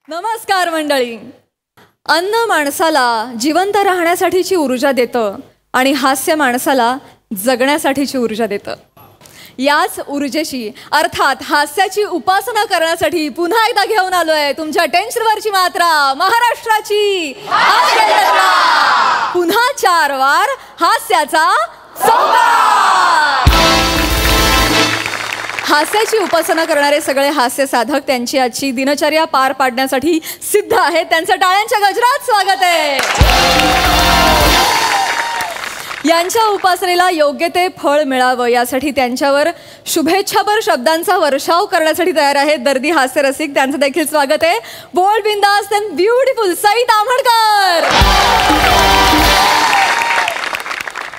नमस्कार मंडळी. अन्न माणसाला जिवंत राहण्यासाठीची ऊर्जा देतं आणि हास्य माणसाला जगण्यासाठीची ऊर्जा देतं. याच ऊर्जेची अर्थात हास्याची उपासना करण्यासाठी पुन्हा एकदा घेऊन आलोय तुमच्या टेन्शनवरची मात्रा महाराष्ट्राची पुन्हा 4 वार हास्याचा संवाद. हास्याची उपासना करणारे सगळे हास्य साधक त्यांची आजची दिनचर्या पार पाडण्यासाठी सिद्ध आहेत. त्यांचं टाळ्यांच्या गजरात स्वागत आहे. यांच्या उपासनेला योग्य ते फळ मिळावं यासाठी त्यांच्यावर शुभेच्छापर शब्दांचा वर्षाव करण्यासाठी तयार आहेत दर्दी हास्य रसिक. त्यांचं देखील स्वागत आहे. बोल्ड बिंदास अँड ब्युटिफुल सई ताम्हणकर.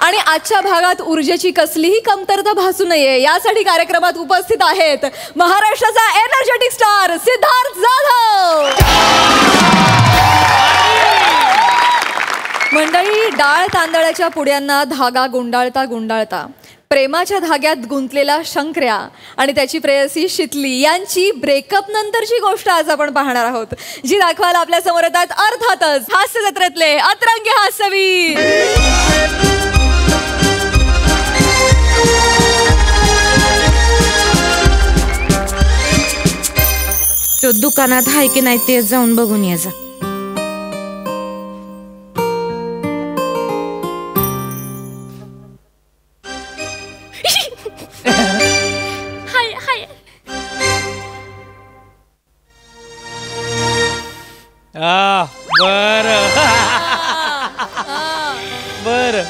आणि आजच्या भागात ऊर्जेची कसलीही कमतरता भासू नये यासाठी कार्यक्रमात उपस्थित आहेत महाराष्ट्राचा एनर्जेटिक स्टार सिद्धार्थ जाधव. मंडळी, डाळ तांदळाच्या पुड्यांना धागा गुंडाळता गुंडाळता प्रेमाच्या धाग्यात गुंतलेला शंकर्या आणि त्याची प्रेयसी शितली यांची ब्रेकअप नंतरची गोष्ट आज आपण पाहणार आहोत, जी दाखवायला आपल्या समोर येतात अर्थातच हास्य जत्रेतले अतरंगी हास्यवीर. तो दुकानात आहे की नाही ते जाऊन बघून यायचं. हाय हाय. बर बर.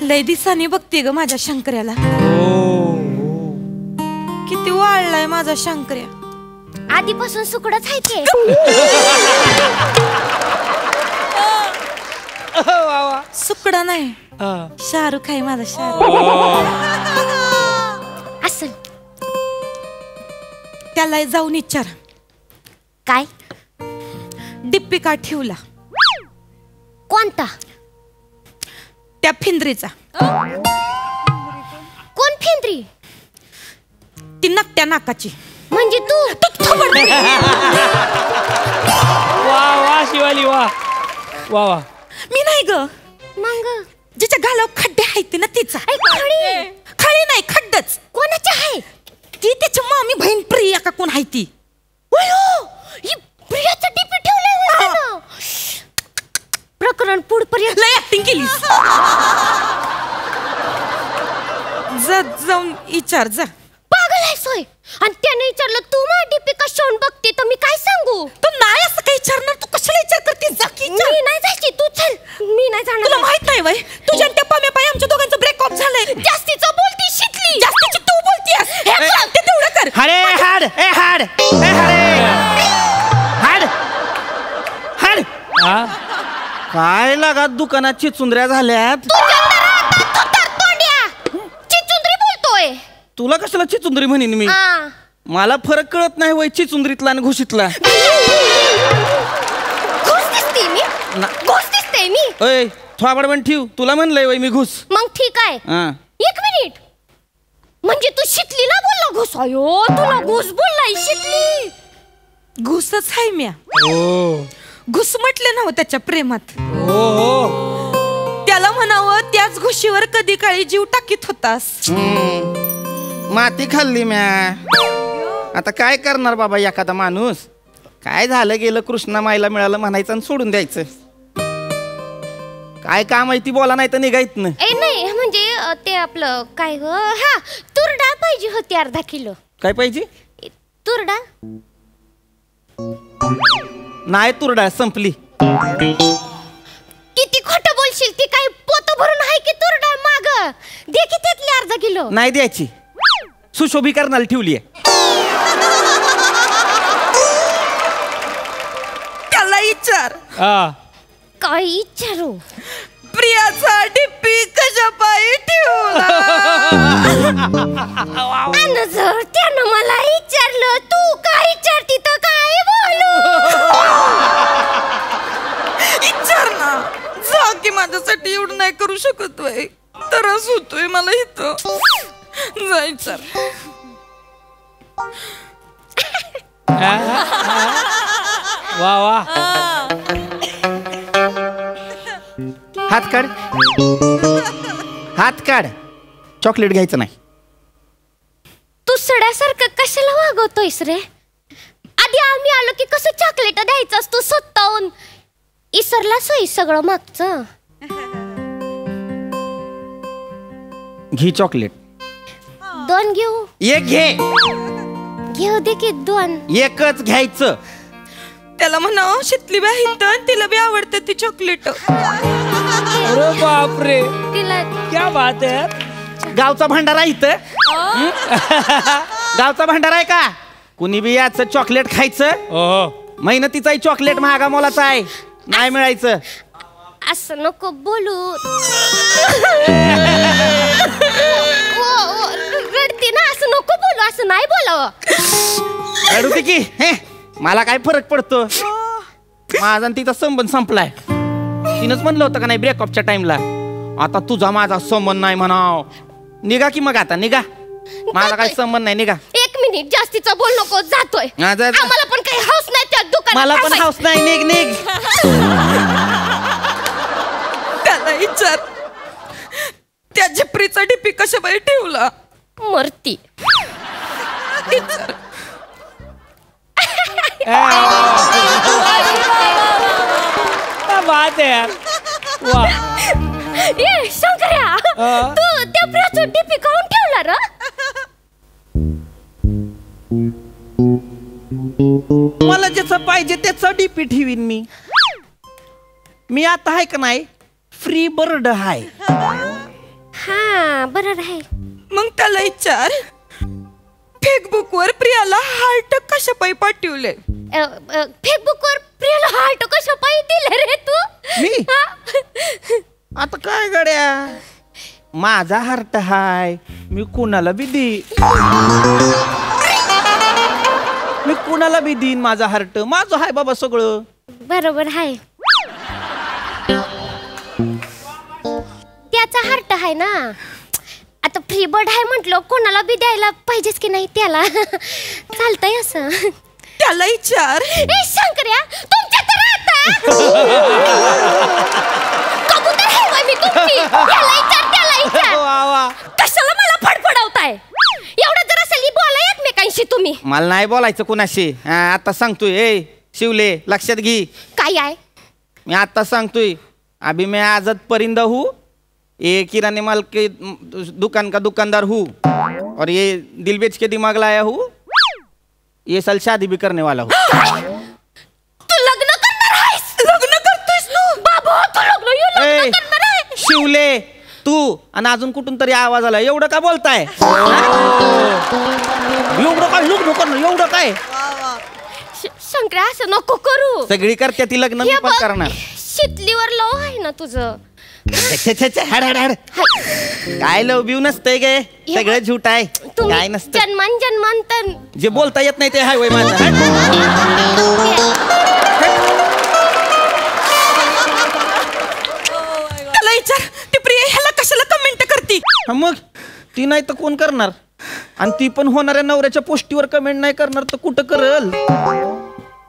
लय दिसाने बघते ग माझ्या शंकर्याला. किती वाळलाय माझा शंकर्या. आधीपासून सुकडच आहे ते. सुकडा नाही, शाहरुख आहे माझा शाहरुख. असं त्याला जाऊन विचार काय डिप्पी का ठेवला. कोणता? त्या फिंद्रीचा. कोण फिंद्री? ती नकट्या नाकाची. म्हणजे तू. वा वा शिवाली वा वा वा. मी नाही ग. मग जिच्या गालावर खड्डे आहेत ना तिचा. खळी नाही खड्डच. कोणाची आहे ती? त्याची मामी बहीण प्रिया का कोण आहे ती. प्रियाचा टिपी ठेवलाय. प्रकरण पुढपर्यंत लय ऍक्टिंग केली. जाऊन विचार जा. पागल आहे सोय. आणि त्याने विचारलं तू माझी टिपी कशावरून बघते तर मी काय सांगू. तू नाही असं काही विचारणार. तू कशाला विचार करते. जा की विचार. मी नाही जायची. तू चल. मी नाही जाणार. तुला माहित नाही वय तुझ्या त्या पाम्या पाय आमच्या दोघांचं ब्रेकअप झालंय. जास्तीचं बोलती शिकली. जास्तीची तू बोलतीयस. हे सांगते तेवढं कर. हरे हाड ए हाड ए हरे हाड हाड. काय लागा दुकानात चिचुंद्र्या झाल्यात. चिचुंद्री बोलतोय. तुला कशाला चिचुंद्री म्हणीन मी. मला फरक कळत नाही वय चिचुंद्रीतला आणि घुशीतला. घुस दिसते मी. घुस दिसते मी. ओय थोबाड पण ठेव. तुला म्हणलंय वय मी घुस. मग ठीक आहे. 1 मिनिट. म्हणजे तू शितलीला बोलला घुस. अयो तुला घुस बोललाय शितली. घुसच आहे म्या. घुस म्हटलं ना त्याच्या प्रेमात. त्याला म्हणावं त्याच घुशीवर कधी काळी जीव टाकीत होतास. माती खाल्ली म्या. आता काय करणार बाबा एखादा माणूस. काय झालं गेलं कृष्णा माईला मिळालं म्हणायचं आणि सोडून द्यायचं. काय काम आहे ती बोला नाही तर निघायत ना. नाही म्हणजे ते आपलं काय ग. हा तूर डाळ पाहिजे होती 1/2 किलो. काय पाहिजे? तूर डाळ. नाही तुरडा संपली. किती खोटं बोलशील. ती काही पोत भरून आहे की तूर डाळ माग. दे की त्यातली 1/2 किलो. नाही द्यायची. सुशोभीकरणाला ठेवली आहे. त्याला विचार. काय विचारू. प्रियाचा डिप्पी कशा पायी ठेवला. आणि जर त्यानं मला विचारलं तू काय विचारती तर काय बोलू. विचार ना. जा की माझ्यासाठी एवढं नाही करू शकत वय. त्रास होतोय मला इथं. जायचं. वा वा. हात काढ, हात काढ. चॉकलेट घ्यायचं नाही. तू सड्यासारखं कशाला वागवतोयस रे? आधी आम्ही आलो की कसं चॉकलेट द्यायचं तू स्वतःहून इसरला सोयी सगळं मागचं. घे चॉकलेट. 2 घेऊ? एक घे. घेऊ दे की 2. एकच घ्यायचं. त्याला म्हणावं शितली बाई इथं तिला बी आवडते ती चॉकलेट. अरे बापरे, तिला क्या बात है. गावचा भंडारा इथं. गावचा भंडारा आहे का? कुणी बी याचं चॉकलेट खायचं. मेहनतीचाही चॉकलेट महागा मोलाचा आहे, नाही मिळायचं. असं नको बोलू. रडती ना, असं नको बोलू, असं नाही बोलावं. रडू की हे मला काय फरक पडतो. माझा आणि तिचा संबंध संपलाय. तिनंच म्हणलं होतं का नाही ब्रेकअपच्या टाइमला, आता तुझा माझा संबंध नाही म्हणाव. निघा की मग आता निघा. माझा काही संबंध नाही, निघा. 1 मिनिट, जास्तीचा बोल नको. जातोय. आम्हाला पण काही हाऊस नाही त्या दुकानात. मला पण हाऊस नाही. निघ निघ. त्याला विचार त्या झिपरीचा डीपी कशा बाई ठेवला. मरती. क्या बात है यार. वा. ए शंकर्या, तू त्या प्रियाचं डीपी काऊन ठेवला रे? मला ज्याचं पाहिजे त्याचं डीपी ठेवीन मी. मी आता आहे का नाही फ्री बर्ड आहे. हा बरोबर आहे. मग त्याला विचार फेसबुक वर प्रियाला हार्ट कशा पायी पाठवले. फेसबुक वर प्रियाला हार्ट कशा पायी दिले रे तू? मी? हा? आता काय गड्या, माझा हार्ट हाय. मी कुणाला बी देईन माझा हार्ट. माझं हाय बाबा सगळं. बरोबर आहे. त्याचा हार्ट आहे ना. आता फ्री बर्ड आहे म्हटलं, कोणाला बी द्यायला पाहिजेच की नाही त्याला. चालतंय असं. त्याला विचार ए शंकर्या, तुमच्या तर आता कबूतर आहे वय मी तुमची. त्याला विचार. वा वा. कशाला मला फडफडवताय? एवढं जर असेल बोला एकमेकांशी तुम्ही. मला नाही बोलायचं कुणाशी. आता सांगतोय. ए शिवले, लक्षात घे. काय आहे? मी आता सांगतोय. अभी मैं आजाद परिंदा हूँ, ये किराने माल के दुकान का दुकानदार हूँ, और ये दिल बेच के दिमाग लाया हूँ. ये साल शादी भी करने वाला हूँ. तू लग्न करणार आहेस? लग्न करतोयस तू? बाबा तू लग्न करणार आहे? शिवले तू आणि अजून कुठून तरी आवाज आला. एवढं का बोलताय? एवढं काय लग्न करणं, एवढं काय? शंकरा असं नको करू. सगळी करते ती लग्न, मी पण करणार. शितलीवर लव आहे ना तुझं. हाड हाड हाड. काय लव बिव नसतंय गे, सगळं झूट आहे. काय नसतं. जन्मांतर जे बोलता येत नाही ते हाय वय माझं. त्याला विचार ती प्रिया ह्याला कशाला कमेंट करती. मग ती नाही तर कोण करणार? आणि ती पण होणाऱ्या नवऱ्याच्या पोस्टीवर कमेंट नाही करणार तर कुठं करल?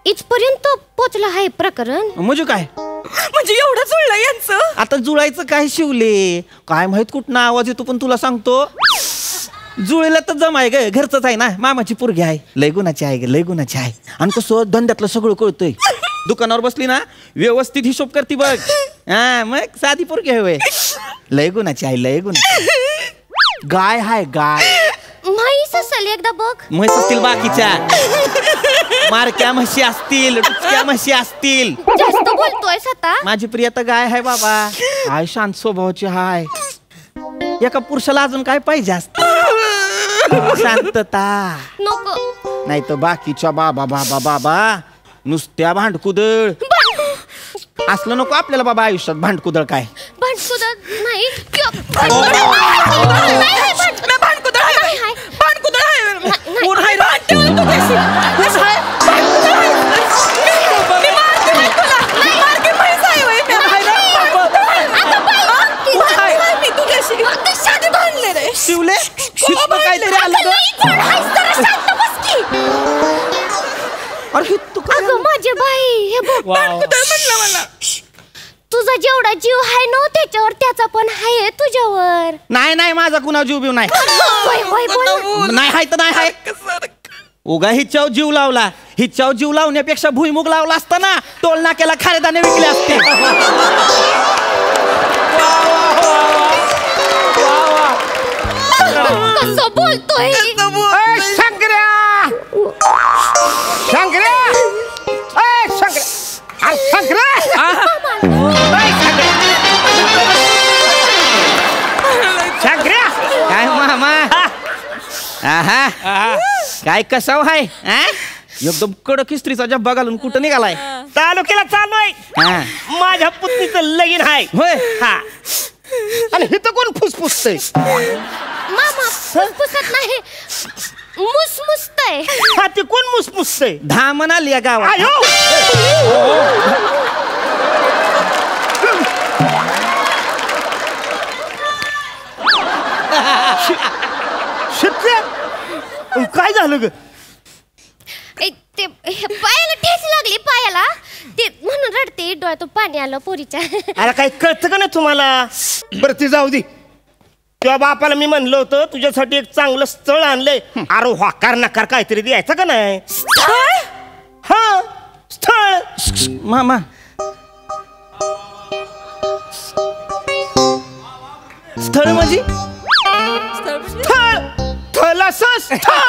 इथपर्यंत पोचलं आहे प्रकरण. म्हणजे काय? म्हणजे एवढं जुळलं यांचं. आता जुळायचं काय शिवले? काय माहित कुठं आवाज येतो, पण तुला सांगतो जुळेला तर जमाय ग. घरचंच आहे ना, मामाची पोरगी आहे. लय गुणाची आहे ग, लय गुणाची आहे. आणि कसं धंद्यातलं सगळं कळतंय. दुकानावर बसली ना व्यवस्थित हिशोब करती बघ. हा मग साधी पोरगी आहे वय. लय गुणाची आहे, लय गुणाची. गाय हाय गाय. म्हैस असेल एकदा बघ. म्हैस असतील बाकीच्या, मारक्या म्हशी असतील, डुचक्या म्हशी असतील. जास्त बोलतोयस आता. माझी प्रिया तर गाय आहे बाबा. हाय शांत स्वभावाची हाय. एका पुरुषाला अजून काय पाहिजे असत? शांतता. नको. नाही तर बाकीच्या बाबा बाबा बाबा नुसत्या भांडकुदळ. असलं नको आपल्याला बाबा आयुष्यात. भांडकुदळ काय? भांडकुदळ नाही. शिवले काहीतरी आलं. अरे तू अगं माझे बाई हे बघ म्हणलं मला तुझा जेवढा जीव आहे ना त्याच्यावर त्याचा पण आहे तुझ्यावर. नाही नाही माझा कुणा जीव बिव नाही. होय, होय, बोल. नाही हाय तर नाही हाय. उगा हिच्यावर जीव लावला. हिच्यावर जीव लावण्यापेक्षा भुईमुग लावला असता ना टोल नाक्याला खारेदाने विकले असते. कसं बोलतोय शंकर्या शंकर्या शंकर्या काय मामा आहा काय कसाव हाय एकदम कडक इस्त्रीचा जब्बा घालून कुठं निघालाय. तालुक्याला चाललोय. माझ्या पुतणीचं लगीन आहे. होय हा आणि हिथं कोण फुसफुसतय. मामा फुसफुसत नाही मुसमुसतय. हा ते कोण मुसमुसतय. धामण आली या गावात. आयो काय झालं ग. ते पायाला ठेच लागली पायाला ते म्हणून रडते डोळ्यातून पाणी आलं पोरीच्या. अरे काय कळतं का नाही तुम्हाला. बरं ती जाऊ दे. तुझ्या बापाला मी म्हणलं होतं तुझ्यासाठी एक चांगलं स्थळ आणलंय. अरे वाकार नकार काहीतरी द्यायचं का नाही. हा स्थळ मामा स्थळ म्हणजे स्थळ थलासं स्थळ.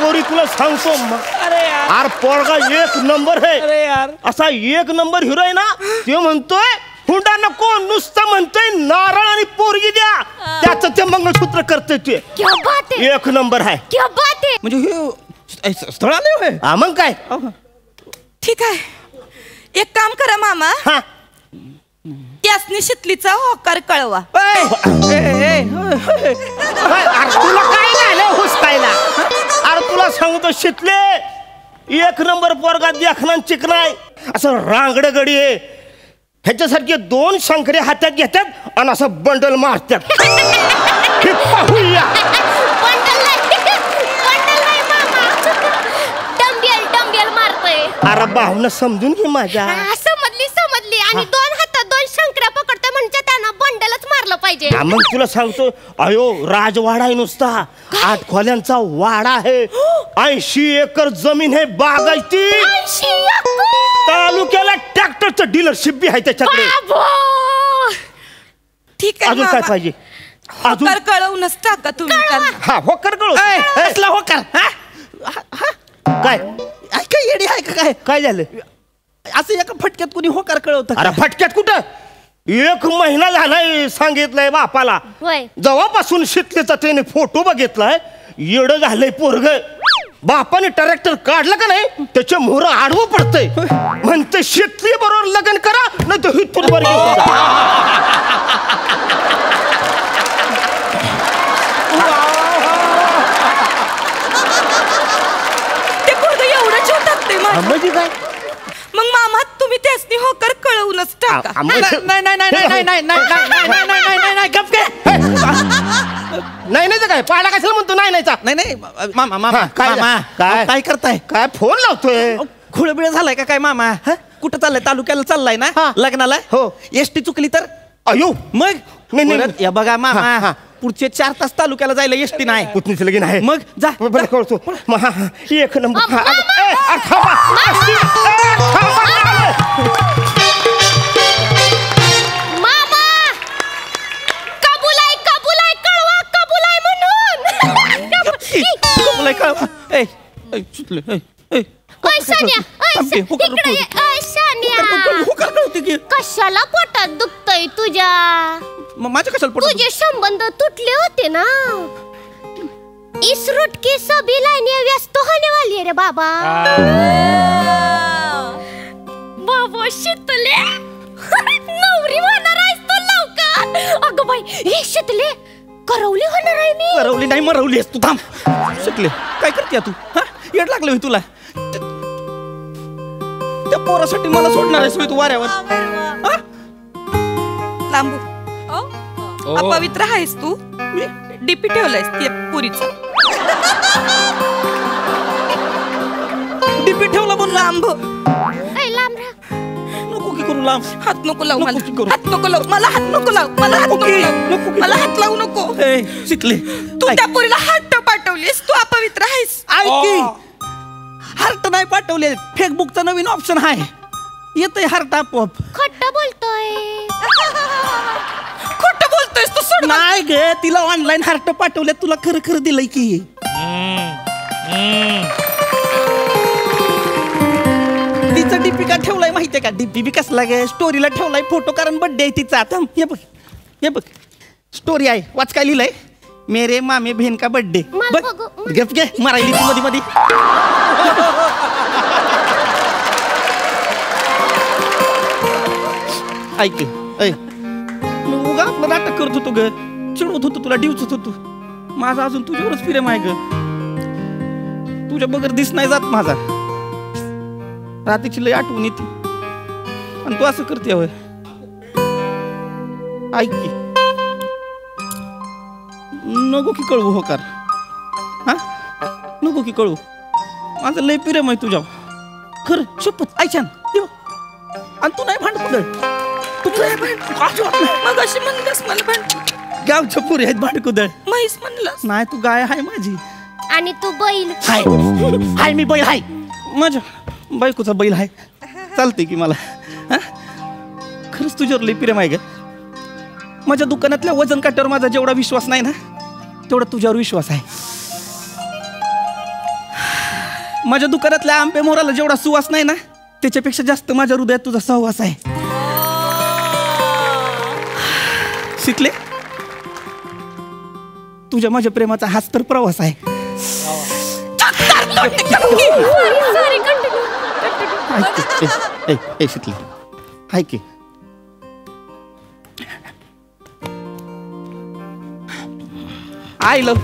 पोरी तुला सांगतो अरे पोरगा एक नंबर आहे. अरे यार असा एक नंबर हिरो आहे ना. ते म्हणतोय हुंडा नको नुसतं म्हणतोय नारळ आणि पोरगी द्या त्याचं ते मंगळसूत्र करतोय ते. क्या बात आहे. एक नंबर आहे. क्या बात आहे. म्हणजे हे स्थळ आले होय. हा मग काय. ठीक आहे एक काम करा मामा हा त्यासनी शितलीचा होकार कळवा. अरे तुला काय झालं हुसकायला. अरे तुला सांगतो शितले एक नंबर पोरगा देखना चिकनाय असं रांगड गडी आहे. ह्याच्यासारखे दोन शंकरे हातात घेतात आणि असं बंडल मारतात. हे पाहूया. डंबेल मारतोय. अरे भावना समजून घे माझ्या. समजली आणि दोन हातात दोन शंकऱ्या पकडतोय म्हणजे त्यांना बंडलच मारलं पाहिजे. हा, मग तुला सांगतो अयो राजवाडा आहे नुसता 8 खोल्यांचा वाडा आहे. 80 एकर जमीन आहे बागायती. 80 एकर. तालुक्याला ट्रॅक्टरचं डीलरशिप बी आहे त्याच्याकडे. ठीक आहे अजून काय मामा. पाहिजे. अजून होकार कळवूनच टाका तुम्ही त्यांना. हा होकर कळू. कसला होकार. काय काय येडी आहे का काय. काय झालं. असं एका फटक्यात कुणी होकार कळवतं. अरे फटक्यात कुठं 1 महिना झालाय सांगितलंय बापाला. होय. जेव्हापासून शितलीचा त्याने फोटो बघितलाय येड झालंय पोरग. बापाने ट्रॅक्टर काढलं का नाही त्याच्या मोहर आडवं पडतंय. म्हणते शितली बरोबर लग्न करा नाही तर हिथून वर घेऊन जा. ते पोरगं एवढं छोटात ते माझं. म्हणजे काय. मग मामा तुम्ही त्यासनी होकार कळवूनच टाका. नाही नाही नाही नाही नाही नाही नाही नाही नाही गप काय. नाही नाही काय पाडा कशाला म्हणतो नाही नाहीचा. नाही नाही मामा मामा काय मामा काय काय करताय. काय फोन लावतोय. खुळबिळ झालाय का काय मामा. कुठं चाललाय तालुक्याला चाललाय ना हा. लग्नाला. हो. एसटी चुकली तर अयो मग नाही, नाही. परत या बघा हा, मामा हा. पुढचे 4 तास तालुक्याला जायला एसटी नाही. पुतणीचं लगीन आहे. मग जा बरं कळतो. एक नंबर. मामा! थांबा. मामा कबूल आहे कळवा कबूल आहे म्हणून. कबूल आहे का. ए सुटलं. ओय सानिया ओय इकडे ये. ओय सानिया होकार कळवते की. कशाला पोटात दुखतय तुझ्या. माझ्या कशाला पडत. तुझे संबंध तुटले होते ना. इस रूट की सभी लाइनें व्यस्त होने वाली है रे बाबा. बाबा शितले नवरी होणार आहेस तू लवकर. अगं बाई हे शितले करवली होणार आहे मी. करवली नाही मरवली तू. थांब शिकले काय करते तू. हा येड लागलं होय तुला. त्या पोरासाठी मला सोडणार आहेस होय तू वाऱ्यावर. लांबू अपवित्र आहेस तू. डीपी ठेवलायस त्या पुरीचा. डीपी ठेवला म्हणून लांब ऐ, लांब राहा. नको की करू लांब. हात नको लावू मला. नको की करू. हात नको लावू मला. हात नको लावू मला. हात नको की, लावू. नको की मला करू. हात लावू नको. ए, शिकले तू त्या पुरीला हात पाठवलीस. तू अपवित्र आहेस. ऐकी हार्ट नाही पाठवले. फेसबुकचा नवीन ऑप्शन आहे. येतंय हार्ट आपोआप. खोटं बोलतोय. खोटं बोलतोयस तू. सोड मला. नाही ग तिला ऑनलाईन हार्ट पाठवले. तुला खरं खरं दिलंय की. तिचा डीपी का ठेवलाय माहितीये का? डीपी कसला गे? स्टोरीला ठेवलाय फोटो कारण बर्थडे आहे तिचा. आता हे बघ हे बघ स्टोरी आहे. वाच काय लिहिलंय? मेरे मामे बहन का बर्थडे. मला बघ बघू. गप घे मारायली ती मध्ये मध्ये. ऐक ऐ मी उगा आपलं नाटक करत होतो ग. चिडवत होतो तुला डिवचत होतो. माझा अजून तुझ्यावरच प्रेम आहे ग. तुझ्या बगर दिस नाही जात माझा. रात्रीची लय आठवण येते आणि तू असं करते होय. ऐक की नको की कळवू होकार. हा नको की कळवू. माझं लय प्रेम आहे तुझ्या. खरं शपथ ऐछान. आणि तू नाही भांड कुदळ. तू काय मग अशी म्हणलंस मला भांड. गावच्या पुरी आहेत भांड कुदळ. म्हैस म्हणलंस. नाही तू गाय आहे माझी. आणि तू बैल. हाय हाय मी बैल आहे. माझ्या बायकोचा बैल आहे. चालते की मला. हा? खरंच तुझ्यावर लय प्रेम आहे ग. माझ्या दुकानातल्या वजन काट्यावर माझा जेवढा विश्वास नाही ना तेवढा तुझ्यावर विश्वास आहे. माझ्या दुकानातल्या आंबे मोराला जेवढा सुवास नाही ना त्याच्यापेक्षा जास्त माझ्या हृदयात तुझा सहवास आहे. शिकले तुझ्या माझ्या प्रेमाचा हाच तर प्रवास आहे. Sorry continue. शिकले हाय की आय लव.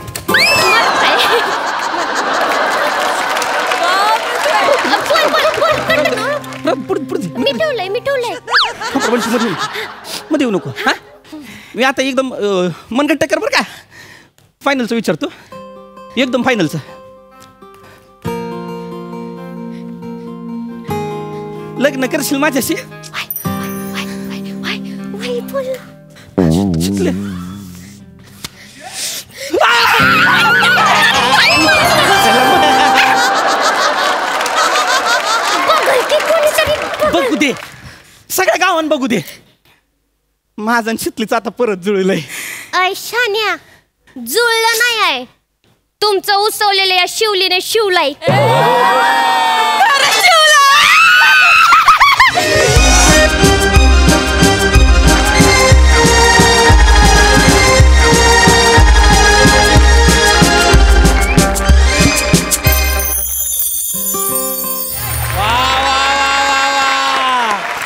मी ठेवलंय. मध्ये येऊ नको. हा मी आता एकदम मनगट्ट कर बरं का. फायनलचं विचारतो. एकदम फायनलचं. लग्न करशील माझ्याशी? शिकले बघू दे. सगळ्या गावान बघू दे. माझं आणि शितलीचं आता परत जुळलंय. ऐ शान्या, जुळलं नाही आहे. तुमचं उसवलेलं या शिवलीने शिवलाय.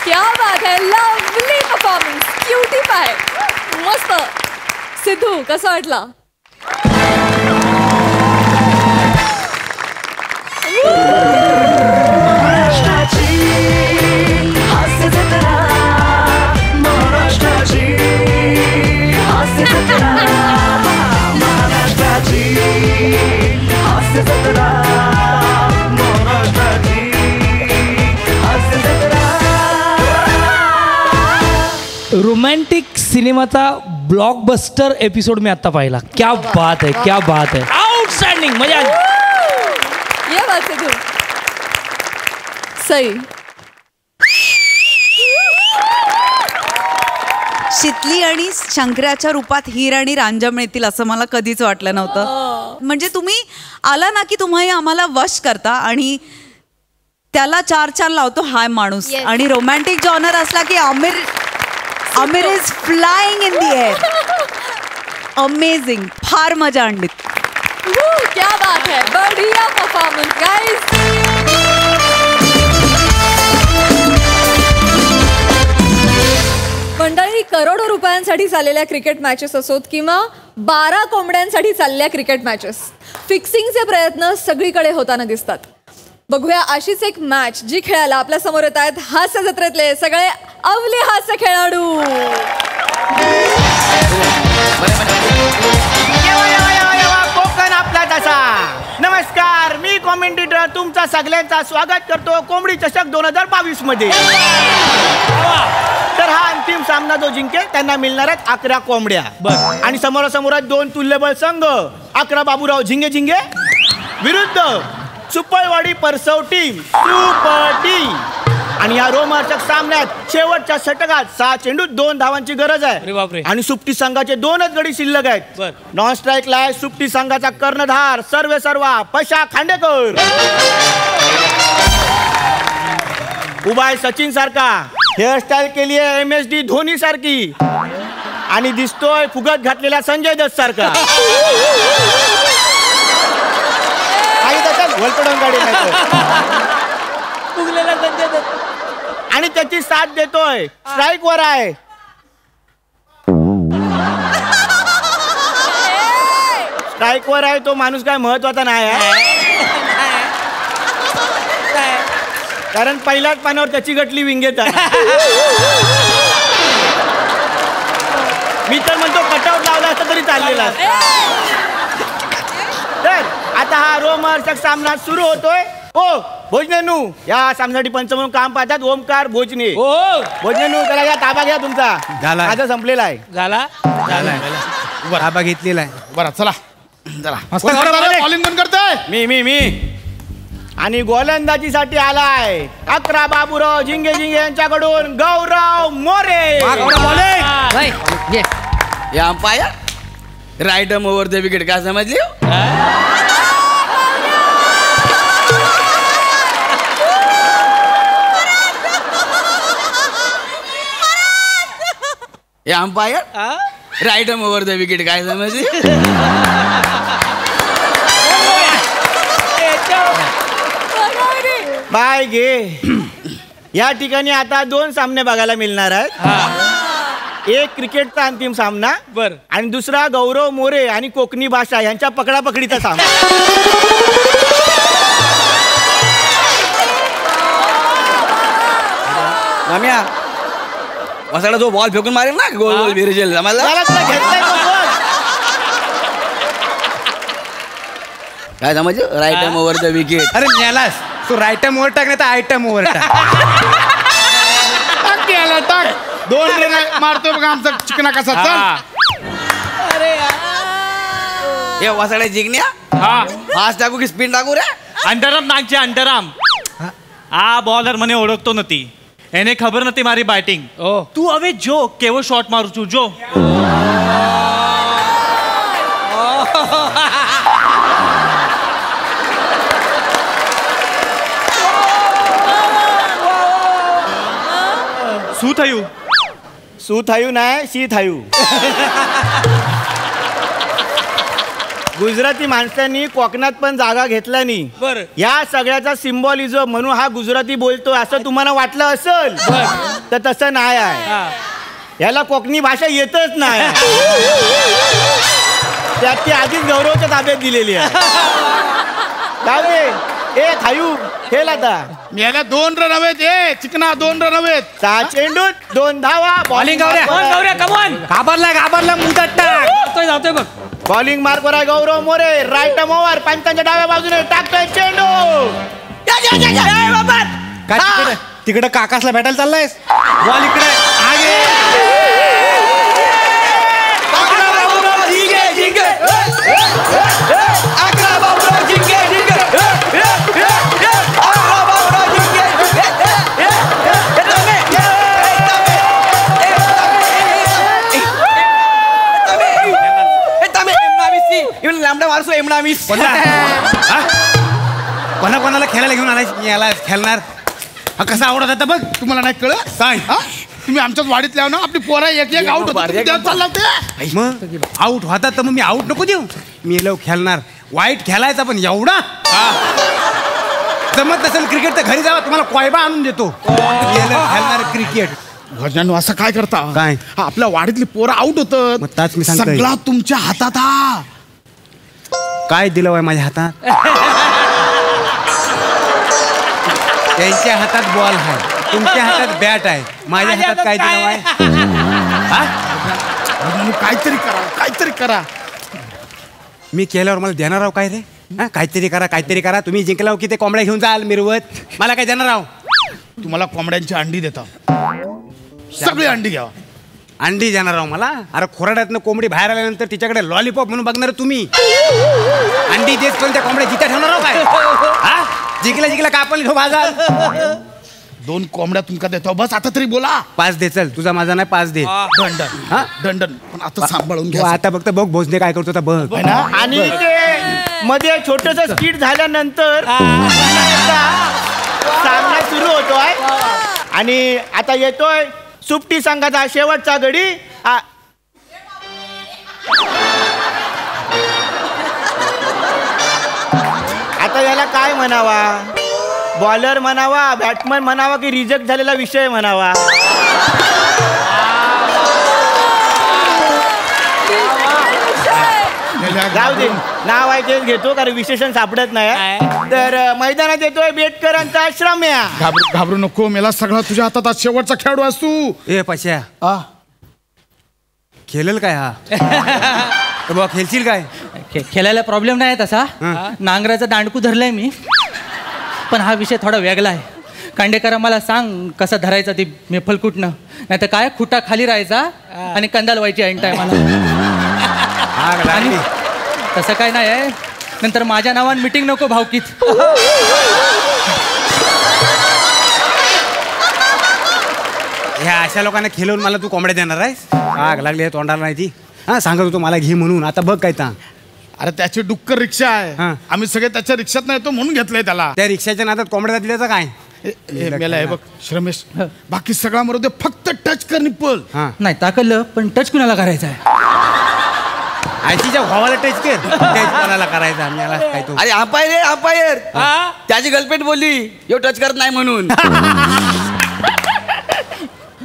क्या बात है. Lovely performance. क्यूटी पाय. मस्त. सिद्धू कसा वाटला? रोमॅन्टिक सिनेमाचा ब्लॉकबस्टर एपिसोड मी आता पाहिला. क्या बात है, क्या बात है. आउटस्टँडिंग. मजा आली. ये बात सिद्धू. सई. शितली आणि शंकराच्या रूपात हीर आणि रांझा मिळतील असं मला कधीच वाटलं नव्हतं. म्हणजे तुम्ही आला ना की तुम्ही आम्हाला वश करता आणि त्याला 4 लावतो हाय माणूस. Yes. आणि रोमॅन्टिक जॉनर असला की Aamir is flying in the air. Amazing. फार मजा आणली. क्या बात है. बढ़िया परफॉर्मन्स गाइस. मंडळी, करोडो रुपयांसाठी चाललेल्या क्रिकेट मॅचेस असोत किंवा 12 कोंबड्यांसाठी चाललेल्या क्रिकेट मॅचेस, फिक्सिंगचे प्रयत्न सगळीकडे होताना दिसतात. बघूया अशीच एक मॅच जी खेळायला आपल्या समोर येत आहेत हास्य जत्रेतले सगळे अवले हास्य खेळाडू. कोकण आपला तसा. नमस्कार, मी कॉमेंटेटर तुमचा सगळ्यांचा स्वागत करतो कोंबडी चषक 2022 मध्ये. तर हा अंतिम सामना जो जिंकेल त्यांना मिळणार आहेत 11 कोंबड्या. आणि समोरासमोर 2 तुल्यबळ संघ. 11 बाबूराव झिंगे झिंगे विरुद्ध सुपळवाडी परसव टीम सुपर टीम. आणि या रोमांचक सामन्यात शेवटच्या षटकात 6 चेंडूत 2 धावांची गरज आहे. आणि सुप्टी संघाचे 2च गडी शिल्लक आहेत. नॉन स्ट्राईकला आहे सुप्टी संघाचा कर्णधार सर्वेसर्वा पशा खांडेकर. उभा आहे सचिन सारखा. हेअरस्टाईल केली आहे MSD धोनी सारखी. आणि दिसतोय फुगत घातलेला संजय दत्त सारखा. आणि त्याची साथ देतोय स्ट्राईक वर आहे स्ट्राईक वर आहे तो माणूस काय महत्वाचा नाही आहे. कारण पहिल्याच पानावर त्याची गटली विंगेत आहे. मी तर म्हणतो कटआउट लावला असता तरी चाललेला. तर आता हा रोमहर्षक सामना सुरू होतोय. हो भोजनेनू या सामन्यासाठी पंच म्हणून काम पाहतात ओमकार भोजने. भोजनेनू त्याला या ताबा घ्या तुमचा. माझा संपलेला आहे. ताबा घेतलेला आहे. बरं चला बॉलिंग पण करतोय. मी आणि गोलंदाजीसाठी आलाय 11 बाबूराव झिंगे झिंगे यांच्याकडून गौरव मोरे. या umpire right over the wicket काय समजली. या umpire right over the wicket काय समजली. बाय घे. या ठिकाणी आता 2 सामने बघायला मिळणार आहेत. एक क्रिकेटचा अंतिम सामना आणि दुसरा गौरव मोरे आणि कोकणी भाषा यांच्या पकडापकडीचा सामना. माम्या मसाला जो बॉल फेकून मारेल ना गोल गोल विरजेल काय समजलं. Right over the wicket. अरे न्यालास तू राईट ओव्हर टाक नाही तर आयटम ओव्हर टाक. टाक 2 रन मारतो बघा आमचा चिकना कसा. हे वसाड्या जिंकण्या फास्ट टाकू की स्पिन टाकू रे. अंडरआर्म नागचे अंडरआर्म. आ बॉलर મને ઓળખતો નથી. એને ખબર નથી મારી બેટિંગ. તું હવે જો કેવો શોટ મારું છું જો. શું થયું नाही शी थायू. गुजराती माणसांनी कोकणात पण जागा घेतला नाही. या सगळ्याचा सिम्बॉलिझम म्हणून हा गुजराती बोलतोय असं तुम्हाला वाटलं असेल तर तसं नाही आहे. याला कोकणी भाषा येतच नाही. त्यात ती आधीच गौरवच्या ताब्यात दिलेली आहे. ए थायू खेळ आता. याला 2 रन हवेत. ए चिकना 2 रन हवेत. 6 चेंडूत 2 धावा. बॉलिंग घाबरला मुंडत टाक. जातोय बघ. बॉलिंग मार्कवर आहे गौरव मोरे. राईट ओव्हर पंचांच्या डाव्या बाजूने टाकतोय चेंडू. काय तिकडे काकासला भेटायला चाललायस. बॉल इकडे कोणाला खेळायला घेऊन आलाय. याला खेळणार कसा आवडत आता बघ. तुम्हाला नाही कळत काय. तुम्ही आमच्याच वाडीतल्या ना आपली पोरा एक आउट चालला. मग आउट होतात तर मग मी आउट नको देऊ. मी लव खेळणार. वाईट खेळायचा पण एवढा जमत नसेल क्रिकेट तर घरी जावा तुम्हाला कोयबा आणून देतो. खेळणार क्रिकेट. भजनांनो असं काय करता. काय आपल्या वाडीतली पोरं आउट होत. मी सगळा तुमच्या हातात हा. काय दिलं बाय माझ्या हातात. त्यांच्या हातात बॉल आहे तुमच्या हातात बॅट आहे. माझ्या हातात काय दिलं बाय. तुम्ही काहीतरी करा, काहीतरी करा. मी केल्यावर मला देणार आहो काय रे? हा, काहीतरी करा, काहीतरी करा. तुम्ही जिंकल्यावर किती कोंबड्या घेऊन जाल मिरवत, मला काय देणार आहो? तुम्हाला कोंबड्यांची अंडी देतो. सगळी अंडी घ्या. अंडी देणार आहो मला? अरे खोराड्यातनं कोंबडी बाहेर आल्यानंतर तिच्याकडे लॉलीपॉप म्हणून बघणार तुम्ही. अंडी देत पण त्या कोंबड्या जिथे ठेवणार आहो काय? हा, जिंकल्या जिंकल्या का आपण बाजार 2 कोंबड्या तुमका देतो. बस आता तरी बोला. 5 दे. चल, तुझा माझा नाही, 5 दे. दंडन. हा, दंडन. पण आता सांभाळून घ्या. आता फक्त बघ भोजने काय करतो बघ. आणि ते मध्ये छोटस स्किट झाल्यानंतर सामना सुरू होतोय आणि आता येतोय सुप्टी संघाचा शेवटचा गडी. आता याला काय म्हणावा? बॉलर म्हणावा, बॅट्समन म्हणावा की रिजेक्ट झालेला विषय म्हणावा? जाऊ दे, नाव आहे तेच घेतो कारण विशेषण सापडत नाही. तर मैदानात येतोय बेटकरांचा श्रम्या. घाबरू नको, मेला सगळा तुझ्या हातात. आज शेवटचा खेळाडू आहेस तू. ए पश्या, खेळेल काय हा? बघ, खेळशील काय? खेळायला प्रॉब्लेम नाही तसा. नांगराचा दांडकू धरलाय मी, पण हा विषय थोडा वेगळा आहे. कांडेकर मला सांग कसा धरायचा ती मेफल कुठनं, नाही तर काय खुटा खाली राहायचा आणि कंदाल व्हायची ऐन टायमाला. आणि तसं काय नाही आहे, नंतर माझ्या नावाने मीटिंग नको भावकीत. ह्या अशा लोकांना खेळवून मला तू कोंबड्या देणार आहेस? आग लागली तोंडाला नाही ती. हा, सांगत होतो मला घे म्हणून. आता बघ काय ता. अरे त्याची डुक्कर रिक्षा आहे. आम्ही सगळे त्याच्या रिक्षात नाही तो म्हणून घेतलंय त्याला. त्या रिक्षाच्या नादात कोंबड्या दिल्याचं काय? मेला आहे बघ श्रमेश, बाकी सगळा मरू दे, फक्त टच कर निप्पल. नाही ताकदलं, पण टच कुणाला करायचा आहे? आयसीच्या भावाला टच कर. टच कोणाला करायचा? काय तू? अरे अंपायर रे, अंपायर. त्याची गर्लफ्रेंड बोलली यो टच करत नाही म्हणून.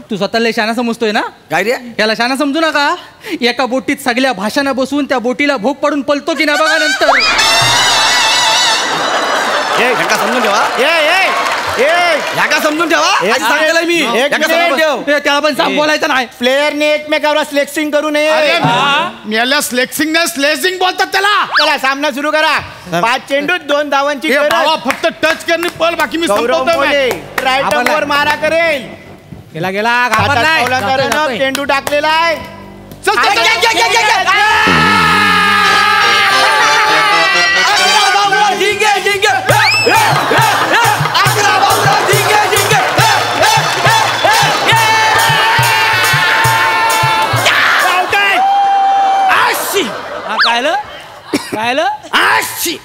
तू स्वतःला शाना समजतोय ना? काय रे? याला शाना समजू नका. एका बोटीत सगळ्या भाषांना बसून त्या बोटीला भोग पाडून पलतो की ना बघा नंतर. समजून ठेवा. समजून ठेवा मी. त्याला पण सांग बोलायचं नाही. प्लेयरने एकमेकावर स्लेक्सिंग करू नये. मेला स्लेक्सिंग नाही, स्लेसिंग बोलतात त्याला. चला सामना सुरू करा. 5 चेंडूत 2 धावांची फक्त टच कर निप्पल, बाकी मी संपवतोय. राईटवर मारा करेल. गेला गेला चेंडू टाकलेला आहे. कायलं कायलं आशी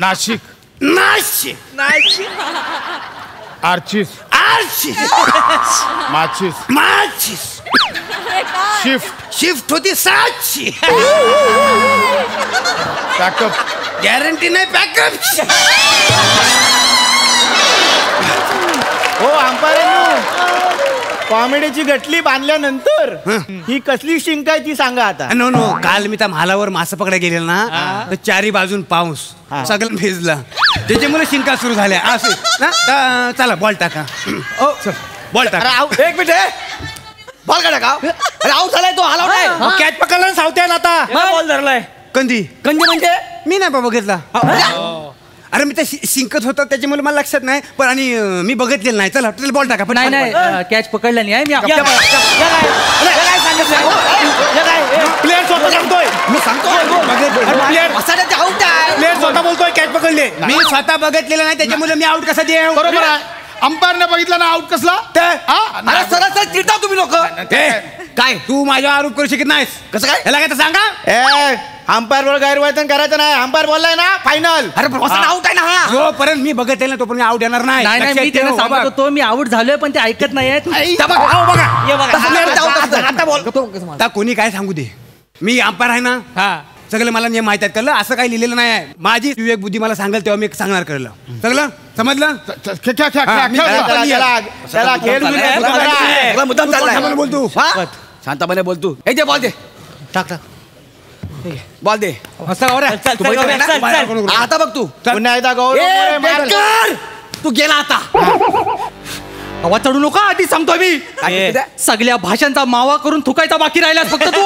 नाशिक नाशिक आर्चिस माचिस शिफ्ट होती 700. पॅकअप गॅरंटी नाही पॅकअप. हो अंपायर, कॉमेडीची गटली बांधल्यानंतर ही कसली शिंक आहे ती सांगा आता. नो काल मी त्या महालावर मासे पकडायला गेलेला ना, तर 4 बाजून पाऊस सगळं भिजला, त्याच्यामुळे शिंका सुरू झाल्या. असे ना, चला बॉल टाका. बॉल टाका. एक मिनिट, बॉल काढा का? अरे आऊट झालाय तो, हलाव नाही. कॅच पकडला सावत्याला आता. बॉल धरलाय. कंदी म्हणजे मी नाही बाबा घेतला. अरे मी त्या शिंकत होतो त्याच्यामुळे मला लक्षात नाही, पण आणि मी बघितलेलं नाही. चला बॉल टाका. पण नाही कॅच पकडला नाही मी. प्लेअर स्वतः सांगतोय. मी सांगतोय प्लेअर स्वतः बोलतोय कॅच पकडले. मी स्वतः बघितलेलं नाही त्याच्यामुळे मी आउट कसा देऊ? बरोबर आहे. अंपायरने बघितलं ना आउट कसला. सरळ चिडता तुम्ही लोक. काय तू माझ्यावर आरोप करू शकत नाहीस? कसं काय? याला काय तर सांगा. अंपायर वर गैरवर्तन करायचं नाही. अंपायर बोललाय ना फायनल. अरे आउट आहे ना हा. जोपर्यंत मी बघितलेलं ना तोपर्यंत आउट येणार नाही. नाही मी त्यांना सांगत होतो मी आउट झालोय, पण ते ऐकत नाहीये. आता कोणी काय सांगू दे, मी अंपायर आहे ना. सगळं मला नियम माहित आहेत. कळलं? असं काही लिहिलेलं नाही आहे. माझी विवेक बुद्धी मला सांगेल तेव्हा मी सांगणार. कळलं? सगळं समजलं? मुद्दाम चाललाय. बोलतो शांतपणे बोलतो. हे दे बॉल, दे टाक. बॉल दे. आता बघ तू पुन्हा एकदा गौरव तू गेला आता. आवाज चढू नका आधी सांगतोय मी. सगळ्या भाषांचा मावा करून थुकायचा बाकी राहिलास फक्त तू.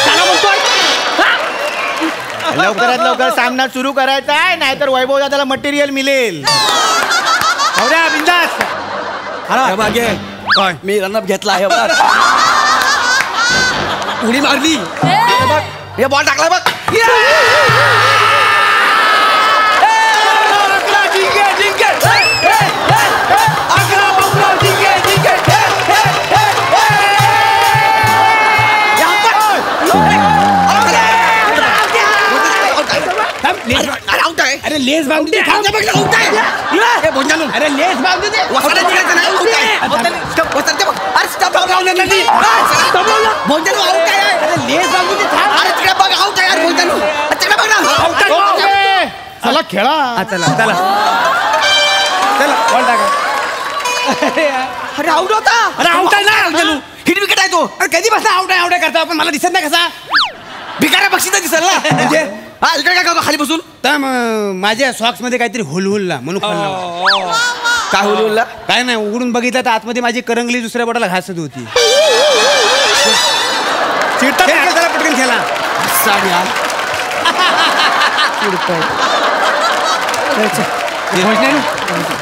शाळा म्हणतोय. लवकरात लवकर सामना सुरू करायचा आहे, नाहीतर वैभव दादाला मटेरियल मिळेल. बिंदास काय मी रनअप घेतला आहे. उडी मारली, हे बॉल टाकला बघ. अरे लेस बांधू दे. अरे लेस बांधू दे. चला खेळा. चला चला चला बॉल टाका. अरे आउट होता. अरे आउट आहे ना. हिट विकेट आहे तो. अरे कधी बसला आउट आहे करता आपण. मला दिसत नाही कसा. भिकाऱ्या बक्षीस दिसल ना. म्हणजे हा इकडे काय करतो खाली बसून. तर माझ्या सॉक्स मध्ये काहीतरी हुलहुलला म्हणून काय हुलहुलला. काय नाही उघडून बघितलं तर आतमध्ये माझी करंगली दुसऱ्या बोटाला घासत होती. पटकन खेळा.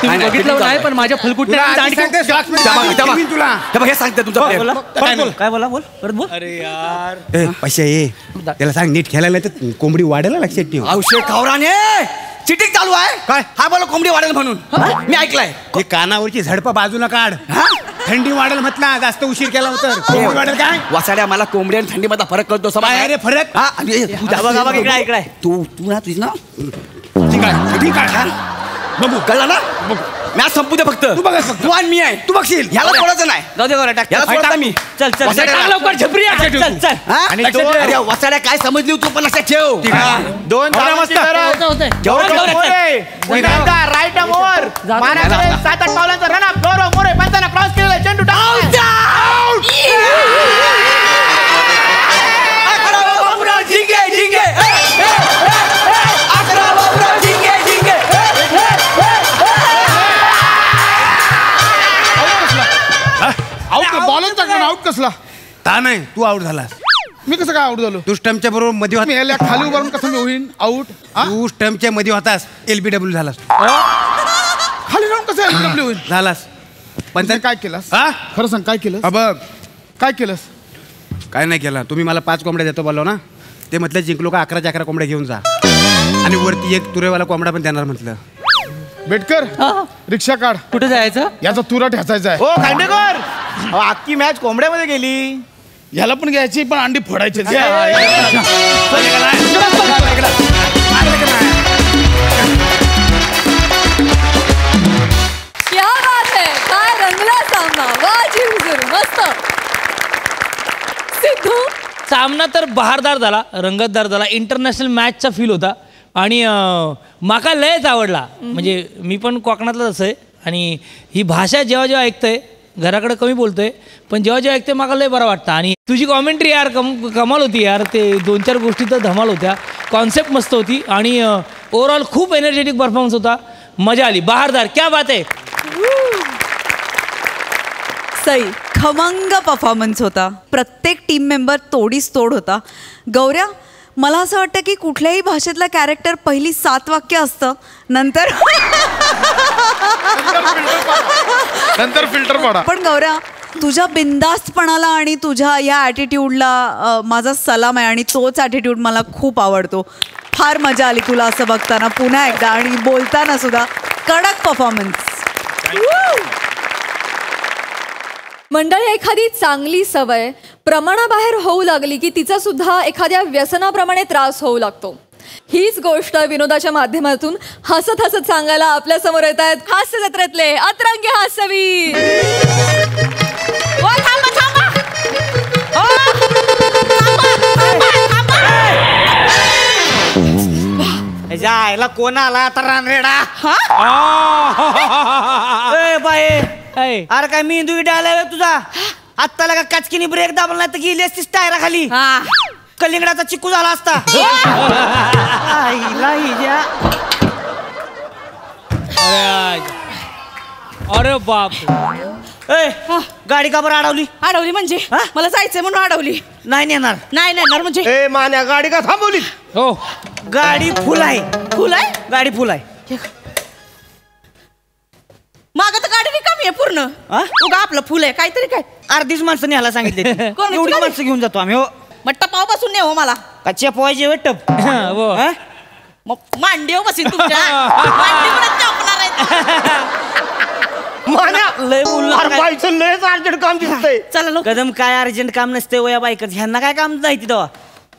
बघितलं नाही पण माझ्या फलकुट तुला हे सांगते तुमचं काय बोला बोल परत बोल. अरे यार पैसे ये त्याला सांग नीट खेळायला तर कोंबडी वाढायला लक्षात ठेव. औषध खावराने चिटिंग चालू आहे काय. हा बोला कोंबडी वाढेल म्हणून मी ऐकलंय. हे कानावरची झडपा बाजूला काढ. थंडी वाढेल म्हटला जास्त उशीर केला होता कोंबडी वाढेल काय. वासाड्या मला कोंबडी आणि थंडी मध्ये फरक कळतो. काय रे फरक. इकडे तू ना तुझ ना ठीक आहे बघू कळला ना. मॅच संपू दे फक्त. तू बघ तू आणि मी आहे. तू बघशील ह्याला सोडायचं नाही. जाऊ दे गोरा टाक. याला सोडता मी. चल चल लवकर झपरी चल चल. आणि अरे वसाड्या काय समजली तू पण लक्षात ठेव. 2 राईट मोर माराकडे 7-8 पावलांचा रन अप. गौरव मोरे पंचांना क्रॉस केलेला चेंडू बॉलच टाकला. आउट कसला. ता नाही तू आउट झालास. मी कसं काय आउट झालो. तू स्टंपच्या बरोबर मध्ये मी याला खाली उभारून कसं मी होईन आउट. तू स्टंपच्या मध्ये होतास. LBW झालास. खाली राहून कसं LBW होईल. झालास. पण काय केलंस. खरं सांग काय केलं. बघ काय केलंस. काय नाही केलं. तुम्ही मला 5 कोंबड्या देतो बोललो ना. ते म्हटलं जिंकलो का 11 कोंबड्या घेऊन जा. आणि वरती एक तुरेवाला कोंबडा पण देणार म्हटलं. बेटकर रिक्षा काढ. कुठे जायचं. याचा तुरा ठेचायचा आहे. हो खांडेकर अख्खी मॅच कोंबड्यामध्ये गेली. याला पण घ्यायची पण अंडी फोडायची. क्या बात है. काय रंगला सामना. वा जी हुजूर मस्त. सिद्धू सामना तर बहारदार झाला, रंगतदार झाला. इंटरनॅशनल मॅचचा फील होता आणि माका लयच आवडला. म्हणजे मी पण कोकणातलाच आहे आणि ही भाषा जेव्हा जेव्हा ऐकतोय घराकडे कमी बोलतोय पण जेव्हा जेव्हा ऐकते माका लय बरं वाटतं. आणि तुझी कॉमेंट्री यार कमाल होती यार. ते 2-4 गोष्टी तर धमाल होत्या. कॉन्सेप्ट मस्त होती आणि ओव्हरऑल खूप एनर्जेटिक परफॉर्मन्स होता. मजा आली. बहारदार क्या बात आहे. सई खमंग परफॉर्मन्स होता. प्रत्येक टीम मेंबर तोडीस तोड होता. गौऱ्या मला असं वाटतं की कुठल्याही भाषेतला कॅरेक्टर पहिली 7 वाक्य असतं नंतर फिल्टर पाडा. पण गौऱ्या तुझ्या बिनधास्तपणाला आणि तुझ्या या ॲटिट्यूडला माझा सलाम आहे. आणि तोच ॲटिट्यूड मला खूप आवडतो. फार मजा आली तुला असं बघताना पुन्हा एकदा. आणि बोलताना सुद्धा कडक परफॉर्मन्स. मंडळी एखादी चांगली सवय प्रमाणाबाहेर होऊ लागली की तिचा सुद्धा एखाद्या व्यसनाप्रमाणे त्रास होऊ लागतो. हीच गोष्ट विनोदाच्या माध्यमातून हसत हसत सांगायला आपल्या समोर येत आहेत हास्य जत्रेतले अतरंगी हास्यवीर. जायला कोण आला आता रानरेडा. अरे काय मेंदू आलाय तुझा. आत्ताला का काचकीनी ब्रेक दाबला नाही तर गेली असतीस टायरा खाली. कलिंगडाचा चिकू झाला असता. अरे बाप. गाडी का बरं अडवली? अडवली म्हणजे मला जायचंय म्हणून अडवली. नाही नेणार. नाही नेणार म्हणजे? ए मान्या, गाडी का थांबवली? हो, गाडी फुल आहे. फुल आहे? गाडी फुल आहे. माग तर गाडी रिकामी आहे पूर्ण. उगा आपलं फुल आहे काहीतरी. काय अर्धीच माणसं न्यायला सांगितले. कोणाची एवढी गाडी? माणसं घेऊन जातो आम्ही. हो, मग टपाव बसून ने हो मला. का चेपवायचे वे टप? हो. मग मांडीव बसीन तुमच्या. मांडीवरच चपणार आहे. मान्या लय बोलला. बाईचं लयच अर्जंट काम दिसतंय. चला कदम काय अर्जंट काम नसते वया बायकच. ह्यांना काय काम नाही तेव्हा.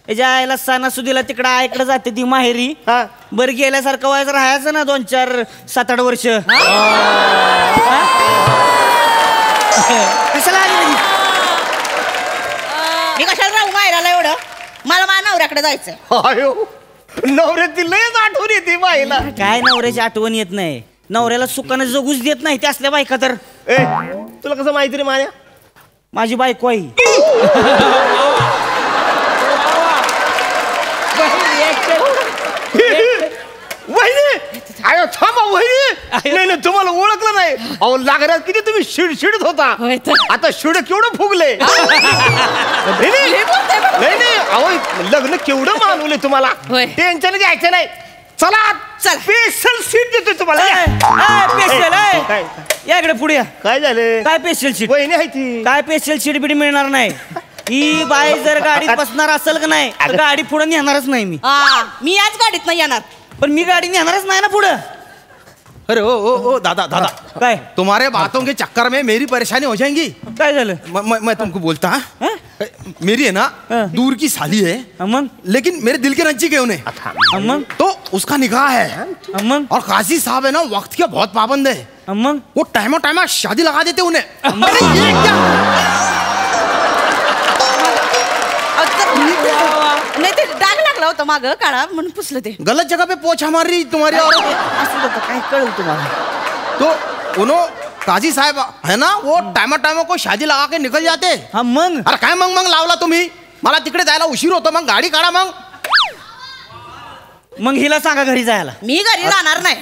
याच्या आईला सणासुदीला तिकडं आईकडे जाते ती माहेरी. बरं गेल्यासारखं वयाचं राहायचं ना 2, 4, 7, 8 वर्ष. कशाला आली? मी कशाला राहू माहेराला एवढं? मला माझ्या नवऱ्याकडे जायचंय. अयो, नवऱ्याची लयच आठवण येते बाईला. काय नवऱ्याची आठवण येत नाही? नवऱ्याला सुखानं जगूच देत नाही ते असल्या बायका तर. ए तुला कसं माहिती रे माया? माझी बायको आहे. वहिनी, अयो थांबा वहिनी. नाही तुम्हाला ओळखलं नाही. अहो लागऱ्यात किती तुम्ही शिडशिडत होता. आता शिड केवढं फुगले. नाही अहो लग्न केवढं मानवले तुम्हाला. टेन्शन घ्यायचं नाही. चला स्पेशल सीट देतो तुम्हाला. स्पेशल या इकडे पुढे या. काय झालं? काय स्पेशल सीट? वहिनी आहे ती. काय स्पेशल सीट बिडी मिळणार नाही. ही बाई जर गाडीत बसणार असेल का नाही तर गाडी पुढे नेणारच नाही मी. मी याच गाडीत नाही येणार. पण मी गाडी नेणारच नाही ना पुढं. अरे ओ दादा दादा, काय तुम्हारे बातों के चक्कर में मेरी परेशानी हो जाएंगी. काय झालं? मैं तुमको बोलता हाँ? मेरी है ना दूर की साली है. अमन, लेकिन मेरे दिल के नजदीक है उन्हें. अमन, तो उसका निकाह है. अमन, और काजी साहब है ना वक्त के बहुत पाबंद है. अमन, वो टाइम शादी लगा देते उन्हें. अरे ये क्या? नाही ते डाग लागला होता माग काळा म्हणून पुसलं ते. गलत जगह पे पोछा मार रही तुम्हारी औरत. काय कळलं तुम्हाला? तो उन्हों काजी साहब है ना वो टाइम को शादी लगा के निकल जाते. हा मग अरे काय मग लावला तुम्ही? मला तिकडे जायला उशीर होतो. मग गाडी काढा. मग हिला सांगा घरी जायला. मी घरी जाणार नाही.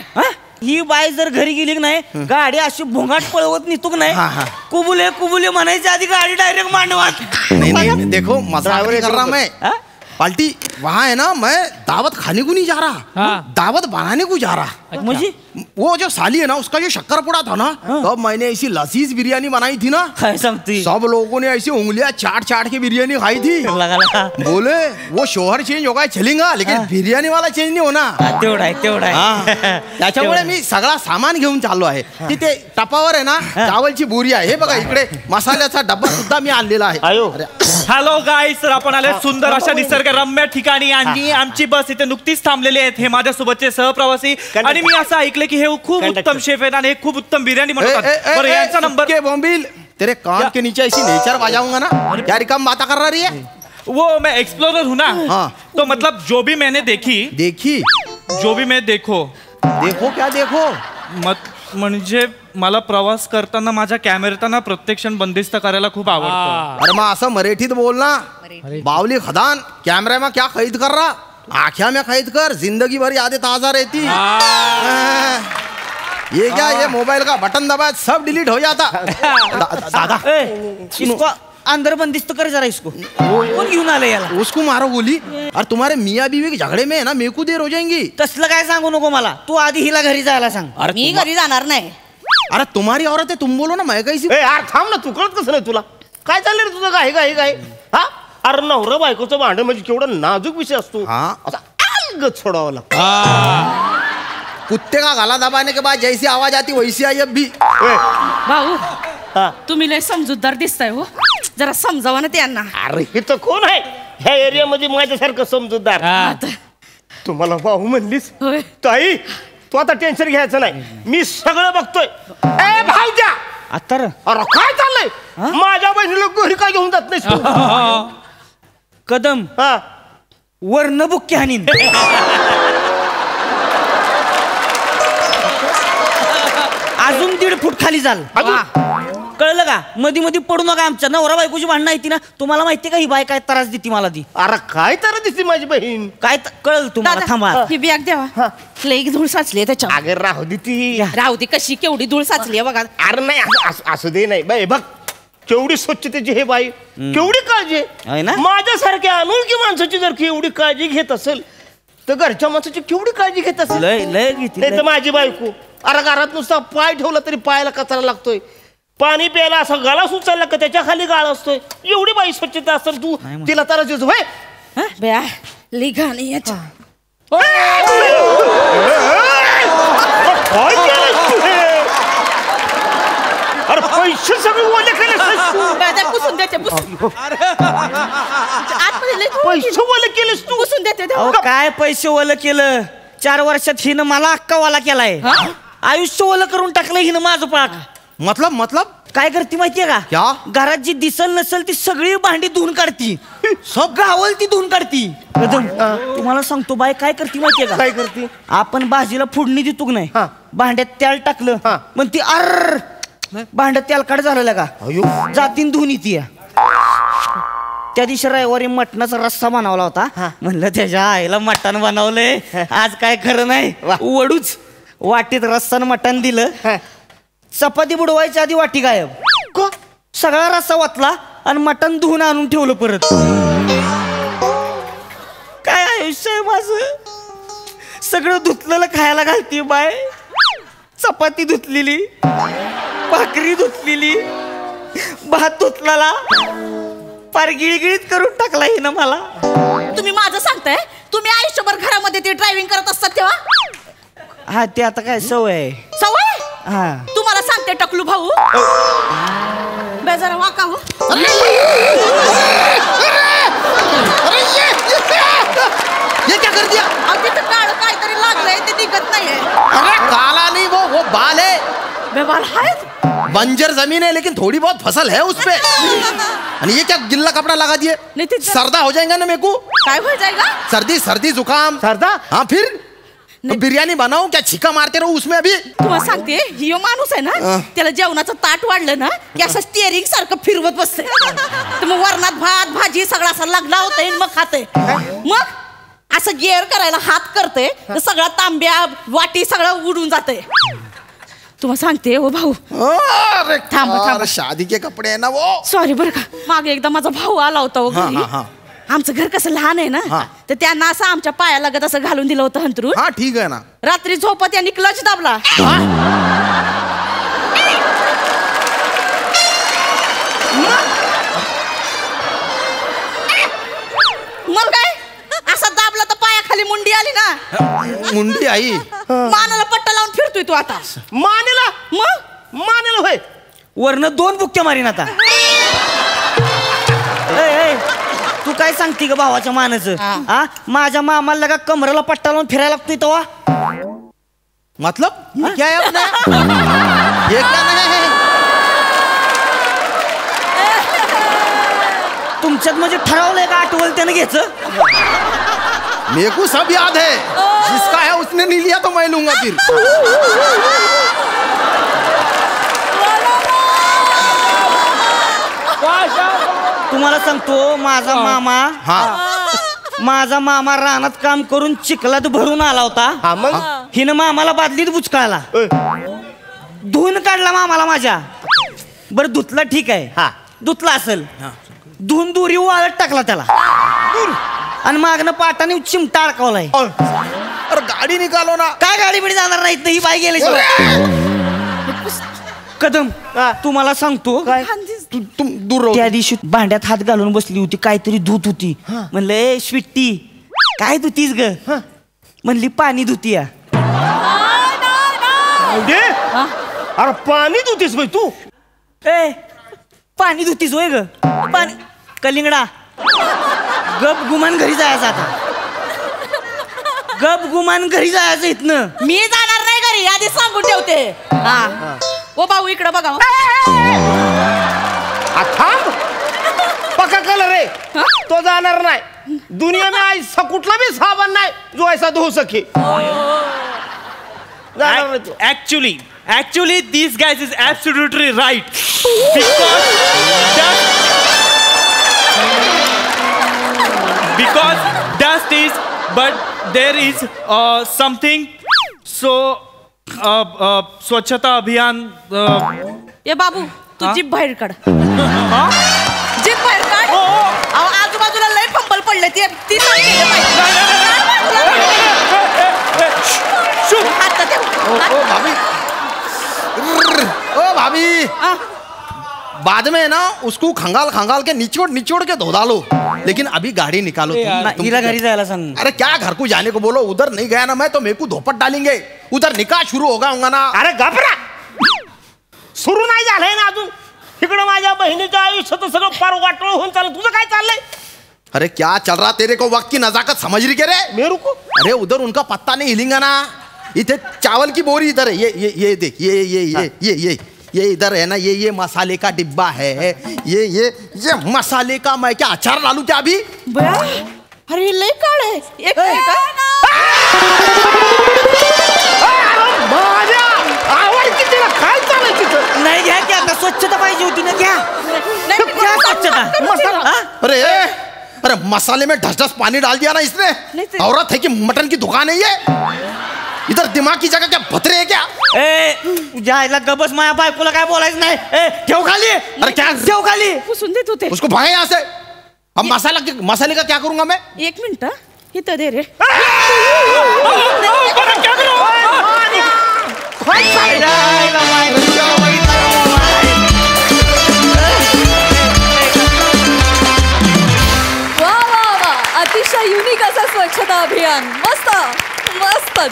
ही बाई जर घरी गेली की नाही गाडी अशी भोंगाट पळवत निघतो की नाही कुबुले कुबुले म्हणायच्या आधी गाडी डायरेक्ट मांडवात. नहीं देखो मजाक नहीं कर रहा मैं. पाल्टी वहाँ है ना मैं दावत खाने को नहीं जा रहा. दावत बनाने को जा रहा. मुझे वो जो साली है ना उसका जो शक्कर पुड़ा था ना तब मैंने ऐसी लजीज बिरयानी बनाई थी ना. सब लोगों ने ऐसी उंगलियां चाट चाट के बिरयानी खाई थी. बोले वो शोहर चेंज होगा चलेगा लेकिन बिर्याणी वाला चेंज नहीं होना. तेवढा आहे. त्याच्यामुळे मी सगळा सामान घेऊन चाललो आहे. तिथे टपावर आहे ना चावलची बोरी आहे. हे बघा इकडे मसाल्याचा डब्बा सुद्धा मी आणलेला आहे. हॅलो गाईस, तर आपण आले सुंदर अशा निसर्गरम्य ठिकाणी आणि आमची बस इथे नुकतीच थांबलेली आहेत. हे माझ्यासोबतचे सहप्रवासी. आणि मी असं ऐकलं की हे खूप उत्तम शेफ आहेत आणि हे खूप उत्तम बिर्याणी बनवतात. बरं यांचा नंबर के बॉम्बिल तेरे कान के नीचे ऐसी नेचर बजाऊंगा ना. क्या रिकाम बात कर रही है? वो मैं एक्सप्लोरर हूँ ना. तो मतलब जो भी मैंने देखी जो भी मैं देखो क्या देखो म्हणजे मला प्रवास करताना माझ्या कॅमेऱ्याना प्रत्यक्ष बंदिस्त करायला खूप आवडतं. अरे मग असं मराठीत बोल ना. बावली खदान कैमरे में क्या खरीद कर रहा? आँखिया में खरीद कर जिंदगी भर यादें ताजा रहती. ये क्या ये मोबाइल का बटन दबाया सब डिलीट हो जाता. दादा इसको अंदर बंदिस्त कर जरा. इसको कौन घेऊन आले याला? उसको मारो गोली. और तुम्हारे मियाँ बीवी के झगड़े में है ना मेरे को देर हो जाएंगी. तसलं काय सांगू नको मला. तू आधी हिला घरी जायला सांग. मी घरी जाणार नाही. अरे तुम्हारी औरत है तुम बोलो ना. मैं कैसी यार थांब ना. तू कळत कसं नाही तुला? काय चाललंय रे तुझं? काय हा? अरे नवरा बायकोचं भांडण म्हणजे केवढं नाजूक विषय असतो. छोडावं लागतं. कुत्ते का गला दबाने के बाद जैसी आवाज आती वैसी आई अब भी. भाऊ तुम्ही लय समजूतदार दिसताय हो. जरा समजावा ना त्यांना. अरे हे तर कोण आहे ह्या एरियामध्ये माझ्यासारखं समजूतदार? तुम्हाला भाऊ म्हणलीस ताई. तू आता टेन्शन घ्यायचं नाही. मी सगळं बघतोय. ए भाऊजा आता अरे काय चाललंय? माझ्या बहिणीला घरी काय घेऊन जात नाही? कदम वर्ण बुक्की हानीन. अजून 1.5 फूट खाली जाल. कळलं का? मध्ये मध्ये पडू नका. आमच्या नवरा बायकोची भांडणं येते ना, तुम्हाला माहिती का ही बाय काय त्रास देते मला ती? अरे काय त्रास देते माझी बहीण? काय कळलं तुम्हाला? थांबा. ही बॅग द्यावा. लई धूळ साचली त्याच्या. अगं राहू दे ती. राहू दे, कशी केवढी धूळ साचली बघा. अरे नाही असू दे नाही बाई. बघ केवढी स्वच्छतेची हे बाई, केवढी काळजी आहे ना. माझ्यासारख्या अनोळखी माणसाची जर एवढी काळजी घेत असेल तर घरच्या माणसाची केवढी काळजी घेत असेल. लय घेते. नाही तर माझी बायको अरे घरात नुसता पाय ठेवला तरी पायाला कचरा लागतोय. पाणी प्यायला असा गाला सुचायला का त्याच्या खाली गाळ असतोय. एवढी बाई स्वच्छता असेल तू तिला तर बया लिघाणी याच्या. अरे पैसे सगळे ओले केले पुसून द्यायचे पैसे ओले केलेस तू. पुसून देते. काय पैसे ओलं केलं? 4 वर्षात हिनं मला अक्का वाला केलाय. आयुष्य ओलं करून टाकलं हिनं माझं पाक. मतलब काय करते माहितीये का? घरात जी दिसल नसेल ती सगळी भांडी धुवून काढती. सब गावल ती धुवून काढती. तुम्हाला सांगतो बाय काय करते माहितीये का? काय करते? आपण भाजीला फोडणी देतो की नाही, भांड्यात तेल टाकलं पण ती अर्र भांड्यात तेलकट झालेलं का जातीन धुवून येते. त्या दिवशी रविवारी मटणाचा रस्सा बनवला होता. म्हणलं त्याच्या आईला मटण बनवलंय आज, काय खरं नाही. वडूच वाटीत रस्सा मटण दिलं. चपाती बुडवायच्या आधी वाटी गायब. सगळा रस्सा वाचला आणि मटण धुवून आणून ठेवलं परत. काय आयुष्य आहे माझं. सगळं धुतलेलं खायला घालते बाय. चपाती धुतलेली, भाकरी धुतलेली, भात धुतलेला, पार गिळगिळीत करून टाकला हिनं मला. तुम्ही माझं सांगताय? तुम्ही आयुष्यभर घरामध्ये ते ड्रायव्हिंग करत असतात तेव्हा? हा ते आता काय सवय आहे. सवय? हा तुम्हाला सांगते टकलू भाऊ. बेजारा वाका हो. ये क्या कर दिया? अगदी तर काळ काहीतरी लागलंय ते निघत नाहीये. अरे काला नहीं, वो बाल है. बेबाल है? बंजर जमीन है लेकिन थोड़ी बहुत फसल है उसपे. और ये क्या गिल्ला कपड़ा लगा दिए? सर्दा हो जाएगा ना मेरे को. काय हो जाएगा? सर्दी जुकाम. सर्दा? हाँ फिर बिर्याणी बनाओ क्या छिका मारते रहो उसमें अभी. तुम्हाला सांगते ही माणूस आहे ना, त्याला जेवणाचं ताट वाढलं ना की असं स्टिअरिंग सारखं फिरवत बसते. तर मग वरणात भात भाजी सगळं असं लागला होतंय मग खाते. मग असं गिअर करायला हात करते तर सगळा तांब्या वाटी सगळं उडून जाते. तुम्हाला सांगते हो भाऊ. अरे थांबा. शादी के कपडे है ना वो. सॉरी बरं का, मागे एकदा माझा भाऊ आला होता हो घरी. आमचं घर कसं लहान आहे ना, तर त्यांना असं आमच्या पायालगत असं घालून दिलं होतं हंतरून. हा ठीक आहे ना. रात्री झोपत यांनी क्लच दाबला. मग काय असं दाबला तर पायाखाली मुंडी आली ना. मुंडी आई मानाला पट्टा लावून फिरतोय तू आता. मानेला? मग मानेला होय. वरनं 2 बुक्क्या मारीन आता. तू काय सांगते ग भावाच्या मानाचं? माझ्या मामाला का कमरेला पट्टा लावून फिरायला लागतोय तेव्हा. मतलब क्या है अपने? ये क्या नहीं? तुमच्यात म्हणजे ठरवलंय का आठवल त्यानं घ्यायचं? मेरे को सब याद है. जिसका है उसने नहीं लिया तो मैं लूंगा फिर. तुम्हाला सांगतो माझा मामा रानात काम करून चिखलात भरून आला होता. मग हिनं मामाला बादलीत बुचकाळला. धुवून काढला मामाला माझ्या. बरं धुतला ठीक आहे, धुतला असेल. धुवून दुरी वाळत टाकला त्याला आणि मागनं पाटाने चिमटा अडकवलाय. अरे गाडी निकालो ना. काय गाडी बिडी जाणार नाही ही बाई गेली. कदम तुम्हाला सांगतो काय दूर त्या दिवशी भांड्यात हात घालून बसली होती, काहीतरी धुत होती. म्हणलं ए स्वीट्टी काय धुतीस ग? म्हणली पाणी धुती. अरे पाणी धुतीस बाई तू? ए पाणी धुतीस होय ग? पाणी कलिंगडा गप गुमान घरी जायचं आता. गप गुमान घरी जायचं इथनं. मी जाणार नाही घरी, आधी सांगून ठेवते. ओ भाऊ इकडे बघा. थांब. पक्का कलर रे, तो जाणार नाही. दुनिया में ऐसा कुठला भी साबण नाही जो ऐसा धो सके. Actually Actually, these guys is absolutely right. Because dust is, but there is something. So, स्वच्छता अभियान. ये बाबू तू जीप बाहेर काढ. जीप बाहेर काढ. आजूबाजूला लय पंपल पडले ते ती ओ भाभी बाद में ना उसको खंगाल खंगाल के निचोड़ निचोड़ के धो डालो, लेकिन अभी गाड़ी निकालो हीरा घरी जायला सांग. अरे क्या घर को जाने को बोलो, उधर नहीं गया ना मैं तो मेरे को धोपट डालेंगे, उधर निकाह शुरू होगा ना. अरे घबरा, सुरू नाही झालंय ना अजून. तिकडे माझ्या बहिणीच्या आयुष्यात सगळं पार वाटोळ होऊन चाललं. तुझं काय चाललंय? अरे क्या चल रहा तेरे को, वक्त की नजाकत समझ रही क्या रे? मेरू को अरे उधर उनका पत्ता नहीं हिलेगा ना. इधर चावल की बोरी इधर है, ये देख, ये इधर है ना, ये मसाले का डिब्बा है, ये मसाले का मैं क्या अचार डालू क्या अभी? अरे लय काळ आहे. एक नाही घ्या की आता स्वच्छता पाहिजे होती ना. घ्या स्वच्छता. अरे अरे मसाले में ढस ढस पानी डाल दिया ना इसने. औरत है कि मटन की दुकान है ये? इधर दिमाग की जगह क्या भतरे है क्या? तुझ्या आईला गबस, माझ्या बायकोला काय बोलायचं नाही. ठेव खाली. अरे क्या ठेव खाली. पुसून देत होते. उसको भागे यहाँ से. अब मसाले का क्या करूंगा मैं? एक मिनिट इथं दे रे. वा वा वा, अतिशय युनिक असं स्वच्छता अभियान. मस्त मस्तच.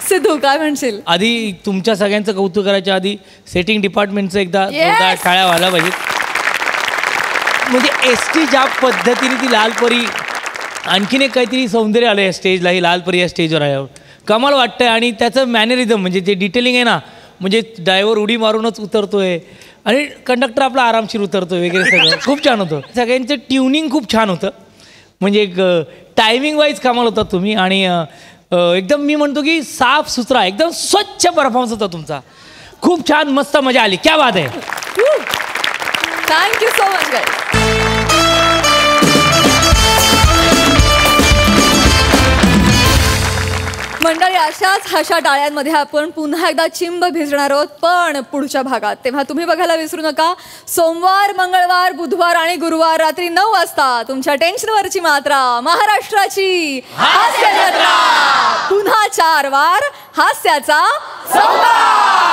सिद्धू काय म्हणशील? आधी तुमच्या सगळ्यांचं कौतुक करायच्या आधी सेटिंग डिपार्टमेंटचं एकदा टाळ्या व्हायला पाहिजेत. म्हणजे एसटी ज्या पद्धतीने ती लालपरी, आणखीन एक काहीतरी सौंदर्य आलं या स्टेजला, ही लालपरी या स्टेजवर आल्यावर कमाल वाटतंय. आणि त्याचं मॅनरिझम म्हणजे जे डिटेलिंग आहे ना, म्हणजे ड्रायव्हर उडी मारूनच उतरतोय आणि कंडक्टर आपला आरामशीर उतरतोय वगैरे सगळं खूप छान होतं. सगळ्यांचं ट्युनिंग खूप छान होतं. म्हणजे एक टायमिंग वाईज कमाल होता तुम्ही. आणि एकदम मी म्हणतो की साफ सुथरा एकदम स्वच्छ परफॉर्मन्स होता तुमचा. खूप छान, मस्त मजा आली. क्या बात आहे. Thank you so much guys. मंडळी, अशाच हशा टाळ्यांमध्ये आपण पुन्हा एकदा चिंब भिजणार आहोत, पण पुढच्या भागात. तेव्हा तुम्ही बघायला विसरू नका. सोमवार, मंगळवार, बुधवार आणि गुरुवार रात्री 9 वाजता तुमच्या टेन्शनवरची मात्रा, महाराष्ट्राची हास्य जत्रा. पुन्हा 4 वार हास्याचा संवाद.